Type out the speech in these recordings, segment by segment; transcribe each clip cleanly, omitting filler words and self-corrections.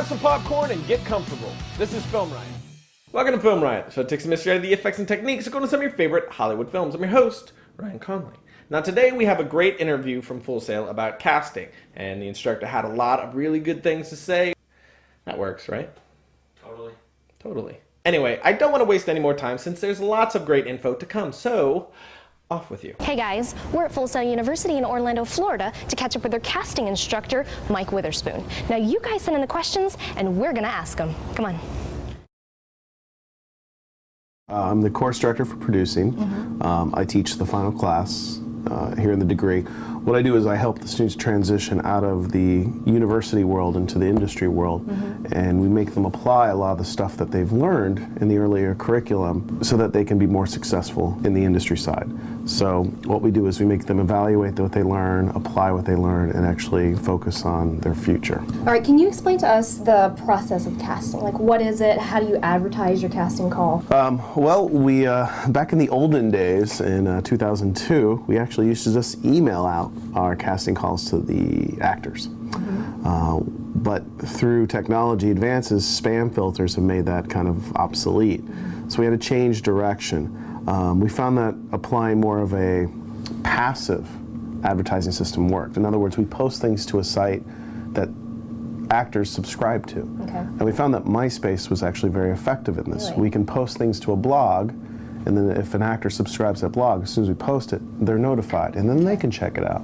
Have some popcorn and get comfortable. This is Film Riot. Welcome to Film Riot, the show that takes the mystery out of the effects and techniques according to some of your favorite Hollywood films. I'm your host, Ryan Conley. Now today we have a great interview from Full Sail about casting, and the instructor had a lot of really good things to say. That works, right? Totally. Anyway, I don't want to waste any more time since there's lots of great info to come, so off with you. Hey guys, we're at Full Sail University in Orlando, Florida to catch up with their casting instructor, Mike Witherspoon. Now you guys send in the questions and we're gonna ask them. Come on. I'm the course director for producing. I teach the final class here in the degree. What I do is I help the students transition out of the university world into the industry world, and we make them apply a lot of the stuff that they've learned in the earlier curriculum so that they can be more successful in the industry side. So what we do is we make them evaluate what they learn, apply what they learn, and actually focus on their future. All right, can you explain to us the process of casting? Like, what is it? How do you advertise your casting call? Well, we back in the olden days, in 2002, we actually used to just email out our casting calls to the actors. But through technology advances, spam filters have made that kind of obsolete. So we had to change direction. We found that applying more of a passive advertising system worked. In other words, we post things to a site that actors subscribe to. And we found that MySpace was actually very effective in this. Really? We can post things to a blog, and then if an actor subscribes to that blog, as soon as we post it, they're notified, and then they can check it out.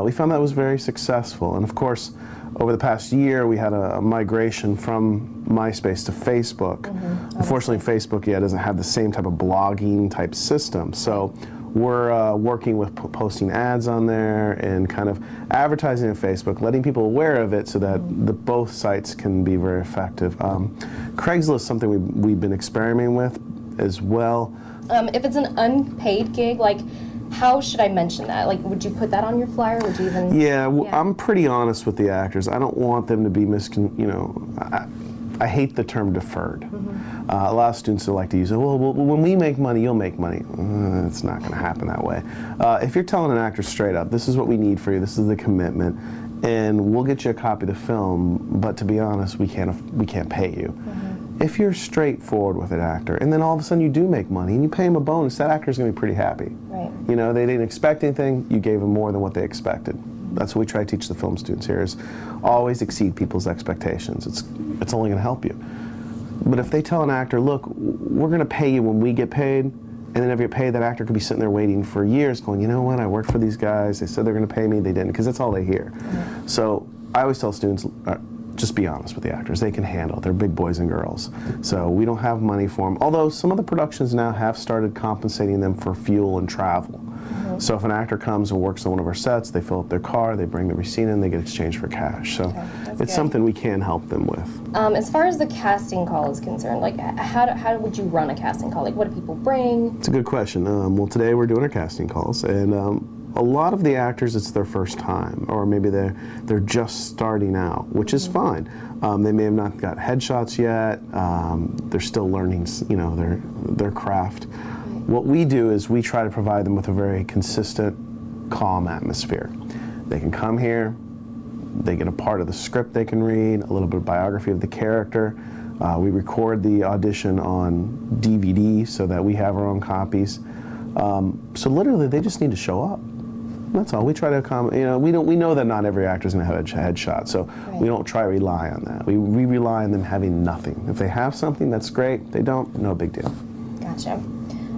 We found that was very successful, and of course, over the past year, we had a migration from MySpace to Facebook. Unfortunately, Facebook doesn't have the same type of blogging type system, so we're working with posting ads on there and kind of advertising on Facebook, letting people aware of it so that both sites can be very effective. Craigslist is something we've been experimenting with as well. If it's an unpaid gig, like, how should I mention that? Like, would you put that on your flyer? Would you even? Yeah, I'm pretty honest with the actors. I don't want them to be I hate the term deferred. A lot of students like to use it, well, when we make money, you'll make money. It's not going to happen that way. If you're telling an actor straight up, this is what we need for you, this is the commitment, and we'll get you a copy of the film, but to be honest, we can't pay you. If you're straightforward with an actor, and then all of a sudden you do make money, and you pay him a bonus, that actor's going to be pretty happy. Right. You know, they didn't expect anything, you gave them more than what they expected. That's what we try to teach the film students here, is always exceed people's expectations. It's only going to help you. But if they tell an actor, look, we're going to pay you when we get paid, and then if you get paid, that actor could be sitting there waiting for years going, you know what, I worked for these guys, they said they're going to pay me, they didn't, because that's all they hear. So I always tell students, just be honest with the actors. They can handle it. They're big boys and girls. So we don't have money for them. Although some of the productions now have started compensating them for fuel and travel. So if an actor comes and works on one of our sets, they fill up their car, they bring the receipt in, they get exchanged for cash. So it's something we can help them with. As far as the casting call is concerned, like, how would you run a casting call? Like, what do people bring? It's a good question. Well, today we're doing our casting calls, and a lot of the actors, it's their first time, or maybe they're just starting out, which is fine. They may have not got headshots yet. They're still learning, their craft. What we do is we try to provide them with a very consistent, calm atmosphere. They can come here, they get a part of the script they can read, a little bit of biography of the character. We record the audition on DVD so that we have our own copies. So literally, they just need to show up. That's all. We try to accommodate. We know that not every actor is going to have a headshot, so we don't try to rely on that. We rely on them having nothing. If they have something, that's great. If they don't, no big deal. Gotcha.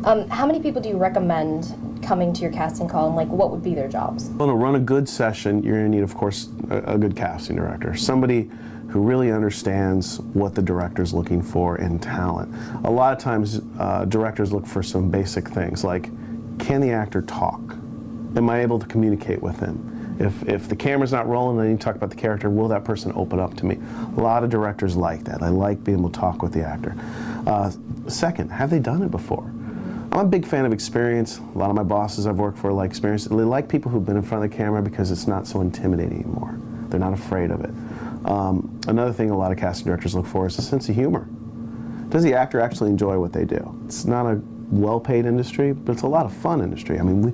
How many people do you recommend coming to your casting call, and like, what would be their jobs? Well, to run a good session, you're going to need, of course, a good casting director. Somebody who really understands what the director's looking for in talent. A lot of times, directors look for some basic things, like, can the actor talk? Am I able to communicate with him? If the camera's not rolling and you talk about the character, will that person open up to me? A lot of directors like that. I like being able to talk with the actor. Second, have they done it before? I'm a big fan of experience. A lot of my bosses I've worked for like experience. They like people who've been in front of the camera because it's not so intimidating anymore. They're not afraid of it. Another thing a lot of casting directors look for is a sense of humor. Does the actor actually enjoy what they do? It's not a well-paid industry, but it's a lot of fun industry. I mean,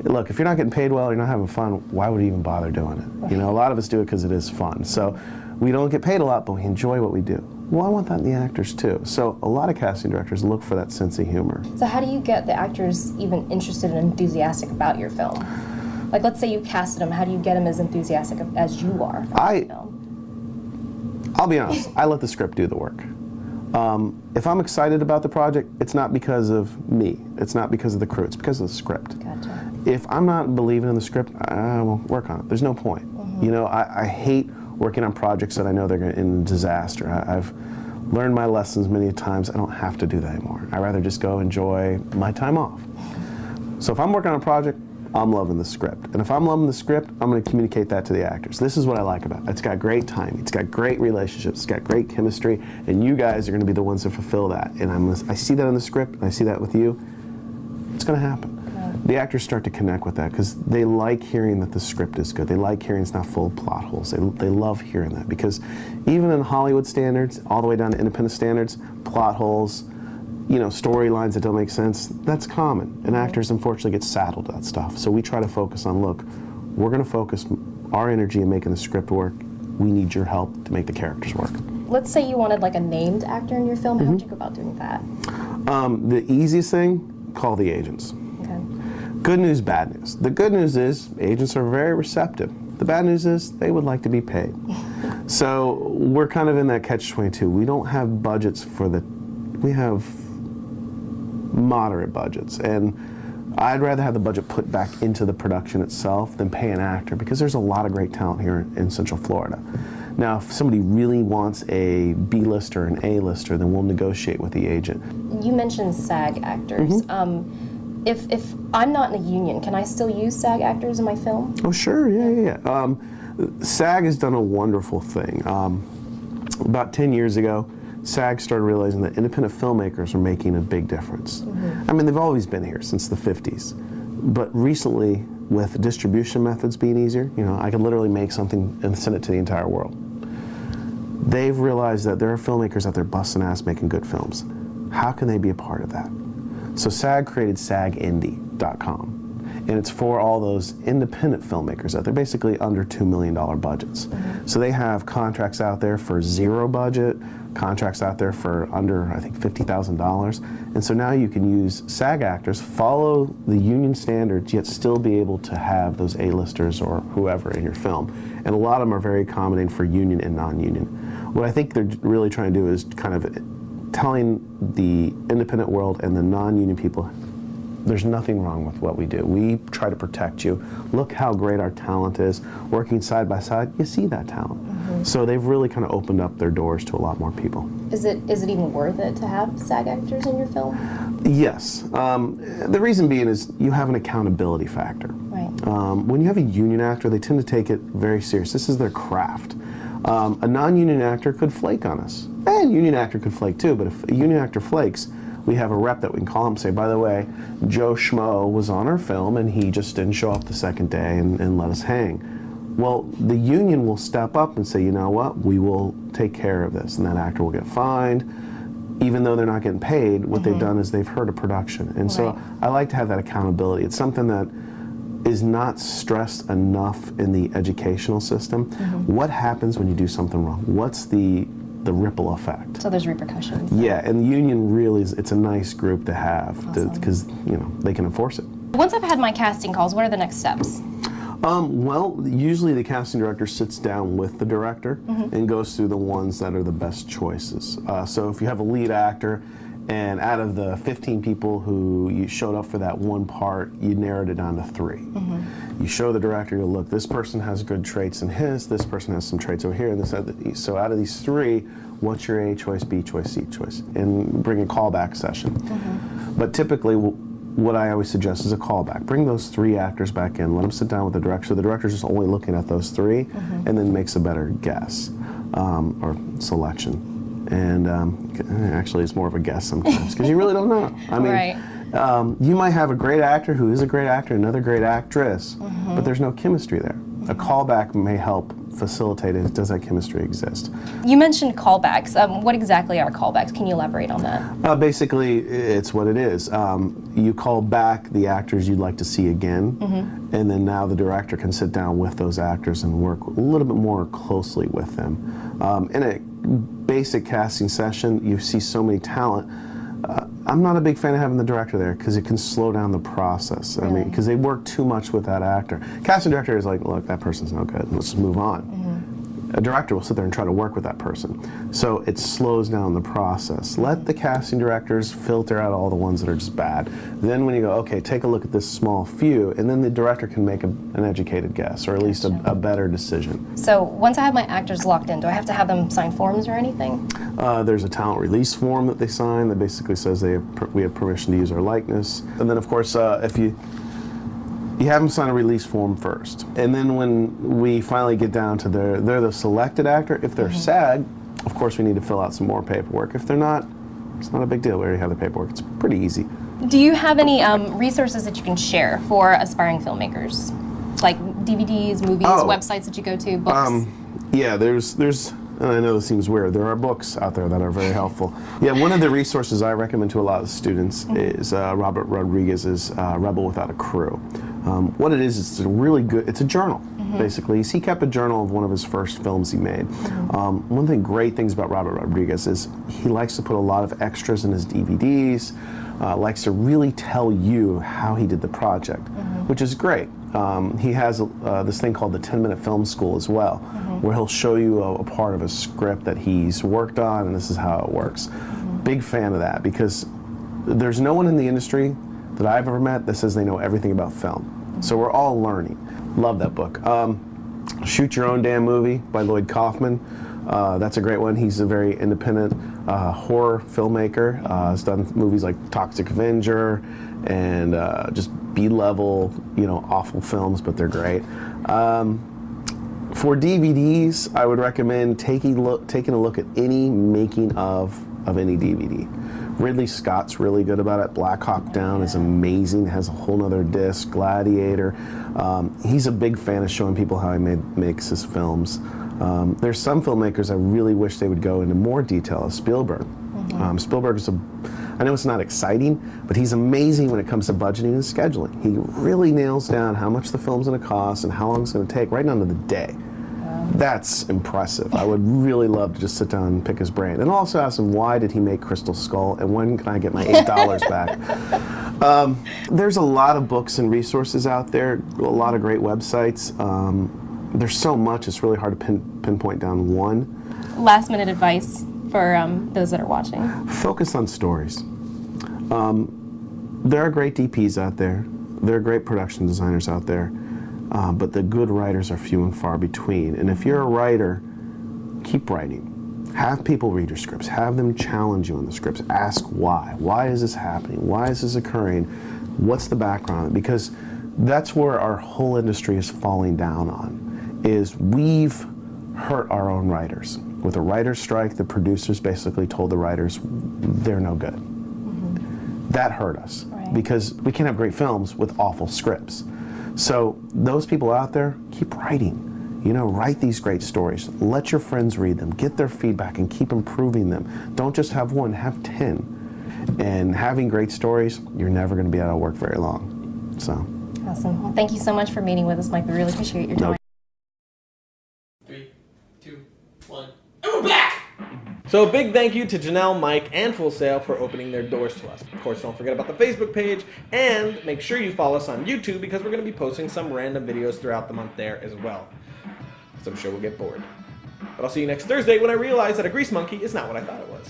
look, if you're not getting paid well, you're not having fun, why would you even bother doing it? You know, a lot of us do it because it is fun. So We don't get paid a lot, but we enjoy what we do. Well, I want that in the actors too. So a lot of casting directors look for that sense of humor. So how do you get the actors even interested and enthusiastic about your film? Like, let's say you casted them, how do you get them as enthusiastic as you are about the film? I'll be honest, I let the script do the work. If I'm excited about the project, it's not because of me. It's not because of the crew. It's because of the script. Gotcha. If I'm not believing in the script, I won't work on it. There's no point. You know, I hate working on projects that I know they're going to end in disaster. I've learned my lessons many times. I don't have to do that anymore. I'd rather just go enjoy my time off. So if I'm working on a project, I'm loving the script. And if I'm loving the script, I'm going to communicate that to the actors. This is what I like about it. It's got great timing. It's got great relationships. It's got great chemistry. And you guys are going to be the ones to fulfill that. And I see that in the script, and I see that with you. It's going to happen. The actors start to connect with that because they like hearing that the script is good. They like hearing it's not full of plot holes. They love hearing that because even in Hollywood standards, all the way down to independent standards, plot holes, you know, storylines that don't make sense, that's common. And actors unfortunately get saddled with that stuff. So we try to focus on, look, we're going to focus our energy in making the script work. We need your help to make the characters work. Let's say you wanted like a named actor in your film. How would you go about doing that? The easiest thing, call the agents. Okay. Good news, bad news. The good news is agents are very receptive. The bad news is they would like to be paid. So we're kind of in that catch-22. We don't have budgets we have moderate budgets. And I'd rather have the budget put back into the production itself than pay an actor because there's a lot of great talent here in Central Florida. Now, if somebody really wants a B-lister or an A-lister, then we'll negotiate with the agent. You mentioned SAG actors. If I'm not in a union, can I still use SAG actors in my film? Oh, sure, yeah. SAG has done a wonderful thing. About 10 years ago, SAG started realizing that independent filmmakers are making a big difference. I mean, they've always been here since the 50s, but recently, with distribution methods being easier, you know, I can literally make something and send it to the entire world. They've realized that there are filmmakers out there busting ass making good films. How can they be a part of that? So SAG created SAGindie.com. And it's for all those independent filmmakers out there, basically under $2 million budgets. So they have contracts out there for zero budget, contracts out there for under, I think, $50,000. And so now you can use SAG actors, follow the union standards, yet still be able to have those A-listers or whoever in your film. And a lot of them are very accommodating for union and non-union. What I think they're really trying to do is kind of telling the independent world and the non-union people, there's nothing wrong with what we do. We try to protect you. Look how great our talent is. Working side by side, you see that talent. So they've really kind of opened up their doors to a lot more people. Is it even worth it to have SAG actors in your film? Yes. The reason being is you have an accountability factor. Right. When you have a union actor, they tend to take it very serious. This is their craft. A non-union actor could flake on us. And a union actor could flake too, but if a union actor flakes, we have a rep that we can call him and say, by the way, Joe Schmo was on our film and he just didn't show up the second day and let us hang. Well, the union will step up and say, you know what, we will take care of this, and that actor will get fined. Even though they're not getting paid, what they've done is they've hurt a production. And so I like to have that accountability. It's something that is not stressed enough in the educational system. What happens when you do something wrong? What's the ripple effect? So there's repercussions. Yeah, and the union really it's a nice group to have because you know they can enforce it. Once I've had my casting calls, what are the next steps? Well, usually the casting director sits down with the director and goes through the ones that are the best choices. So if you have a lead actor, and out of the 15 people who you showed up for that one part, you narrowed it down to 3. You show the director, you go, look, this person has good traits in his, this person has some traits over here, and this other. So out of these 3, what's your A choice, B choice, C choice? And bring a callback session. But typically, what I always suggest is a callback. Bring those 3 actors back in, let them sit down with the director. So the director's just only looking at those 3 and then makes a better guess or selection. And actually, it's more of a guess sometimes because you really don't know. I mean, you might have a great actor who is a great actor, another great actress, but there's no chemistry there. A callback may help facilitate it. Does that chemistry exist? You mentioned callbacks. What exactly are callbacks? Can you elaborate on that? Basically, it's what it is. You call back the actors you'd like to see again, and then now the director can sit down with those actors and work a little bit more closely with them. In a basic casting session, you see so many talent. I'm not a big fan of having the director there because it can slow down the process. I mean, because they work too much with that actor. Casting director is like, look, that person's no good. Let's just move on. A director will sit there and try to work with that person. So it slows down the process. Let the casting directors filter out all the ones that are just bad. Then when you go, okay, take a look at this small few, and then the director can make an educated guess, or at least a better decision. So once I have my actors locked in, do I have to have them sign forms or anything? There's a talent release form that they sign that basically says we have permission to use our likeness. And then of course, if you have them sign a release form first. And then when we finally get down to they're the selected actor, if they're SAG, of course we need to fill out some more paperwork. If they're not, it's not a big deal. We already have the paperwork. It's pretty easy. Do you have any resources that you can share for aspiring filmmakers? Like DVDs, movies, websites that you go to, books? Yeah, there's and I know this seems weird, there are books out there that are very helpful. Yeah, one of the resources I recommend to a lot of students is Robert Rodriguez's Rebel Without a Crew. What it is, it's a really good, it's a journal, basically. He kept a journal of one of his first films he made. One of the great things about Robert Rodriguez is he likes to put a lot of extras in his DVDs, likes to really tell you how he did the project, which is great. He has this thing called the 10-minute film school as well, where he'll show you a part of a script that he's worked on, and this is how it works. Big fan of that, because there's no one in the industry that I've ever met that says they know everything about film. So we're all learning. Love that book. Shoot Your Own Damn Movie by Lloyd Kaufman. That's a great one. He's a very independent horror filmmaker. Has done movies like Toxic Avenger and just B-level, awful films, but they're great. For DVDs, I would recommend taking a look at any making of any DVD. Ridley Scott's really good about it. Black Hawk Down is amazing. It has a whole nother disc. Gladiator. He's a big fan of showing people how he makes his films. There's some filmmakers I really wish they would go into more detail. Spielberg. Spielberg is I know it's not exciting, but he's amazing when it comes to budgeting and scheduling. He really nails down how much the film's going to cost and how long it's going to take, right down to the day. That's impressive. I would really love to just sit down and pick his brain. And also ask him, why did he make Crystal Skull, and when can I get my $8 back? There's a lot of books and resources out there, a lot of great websites. There's so much, it's really hard to pinpoint down one. Last minute advice for those that are watching. Focus on stories. There are great DPs out there. There are great production designers out there. But the good writers are few and far between. And if you're a writer, keep writing. Have people read your scripts. Have them challenge you on the scripts. Ask why. Why is this happening? Why is this occurring? What's the background? Because that's where our whole industry is falling down on, is we've hurt our own writers. With a writer's strike, the producers basically told the writers they're no good. That hurt us, because we can't have great films with awful scripts. So those people out there, keep writing. Write these great stories. Let your friends read them. Get their feedback and keep improving them. Don't just have one, have 10. And having great stories, you're never going to be out of work very long. So. Awesome. Well, thank you so much for meeting with us, Mike. We really appreciate your time. 3, 2, 1, and we're back! So a big thank you to Janelle, Mike, and Full Sail for opening their doors to us. Of course, don't forget about the Facebook page, and make sure you follow us on YouTube, because we're going to be posting some random videos throughout the month there as well. So I'm sure we'll get bored. But I'll see you next Thursday when I realize that a grease monkey is not what I thought it was.